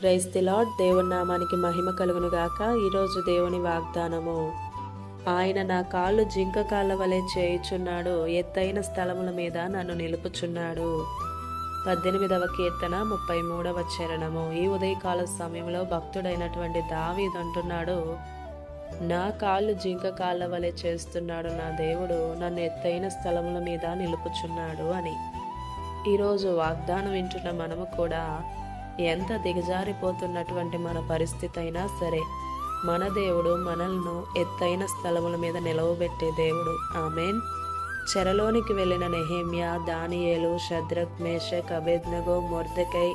Praise the lord. దేవుని నామానికి మహిమ కలుగును గాక. ఈరోజు దేవుని వాగ్దానము. ఆయన నా కాళ్ళు జింక కాళ్ళ వలె చేయుచున్నాడు, ఎత్తైన స్థలముల మీద నన్ను నిలుపుచున్నాడు. 18వ కీర్తన 33వ చరణము. ఈ ఉదయకాల సమయంలో భక్తుడైనటువంటి దావీదు అంటున్నాడు, నా కాళ్ళు జింక కాళ్ళ వలె చేస్తున్నాడు నా దేవుడు, నన్ను ఎత్తైన స్థలముల మీద నిలుపుచున్నాడు అని. ఈరోజు వాగ్దానం వింటున్న మనము కూడా ఎంత దిగజారిపోతున్నటువంటి మన పరిస్థితి అయినా సరే, మన దేవుడు మనల్ని ఎత్తైన స్థలముల మీద నిలవబెట్టే దేవుడు. ఆమేన్. చెరలోనికి వెళ్ళిన నెహెమ్యా, దానియేలు, షద్రక్, మేషక్, అబేద్నెగో, మొర్దెకై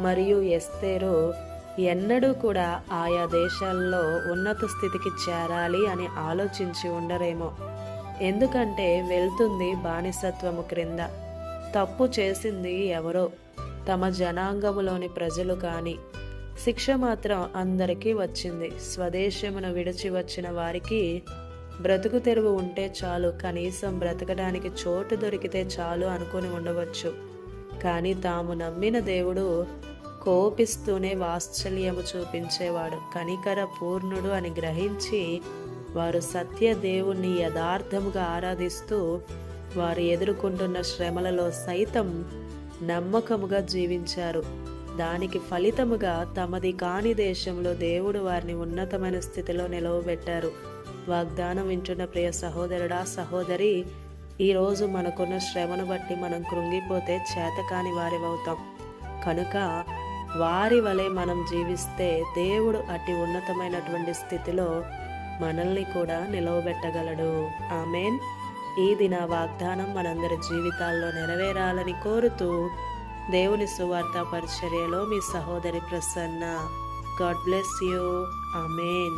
మరియు ఎస్తేరు ఎన్నడూ కూడా ఆయా దేశాల్లో ఉన్నత స్థితికి చేరాలి అని ఆలోచించి ఉండరేమో. ఎందుకంటే వెళ్తుంది బానిసత్వము క్రింద. తప్పు చేసింది ఎవరో, తమ జనాంగములోని ప్రజలు కాని. శిక్ష మాత్రం అందరికీ వచ్చింది. స్వదేశమును విడిచి వచ్చిన వారికి బ్రతుకు తెరువు ఉంటే చాలు, కనీసం బ్రతకడానికి చోటు దొరికితే చాలు అనుకుని ఉండవచ్చు. కానీ తాము నమ్మిన దేవుడు కోపిస్తూనే వాత్సల్యము చూపించేవాడు, కనికర పూర్ణుడు అని గ్రహించి వారు సత్య దేవుణ్ణి యథార్థముగా ఆరాధిస్తూ వారు ఎదుర్కొంటున్న శ్రమలలో సైతం నమ్మకముగా జీవించారు. దానికి ఫలితముగా తమది కాని దేశంలో దేవుడు వారిని ఉన్నతమైన స్థితిలో నిలవబెట్టారు. వాగ్దానం వింటున్న ప్రియ సహోదరుడా, సహోదరి, ఈరోజు మనకున్న శ్రమను బట్టి మనం కృంగిపోతే చేతకాని వారివవుతాం. కనుక వారి వలె మనం జీవిస్తే దేవుడు అతి ఉన్నతమైనటువంటి స్థితిలో మనల్ని కూడా నిలవబెట్టగలడు. ఆమేన్. ఈ దిన వాగ్దానం మనందరి జీవితాల్లో నెరవేరాలని కోరుతూ దేవుని సువార్త పరిచర్యలో మీ సహోదరి Prasanna. God bless you. Amen.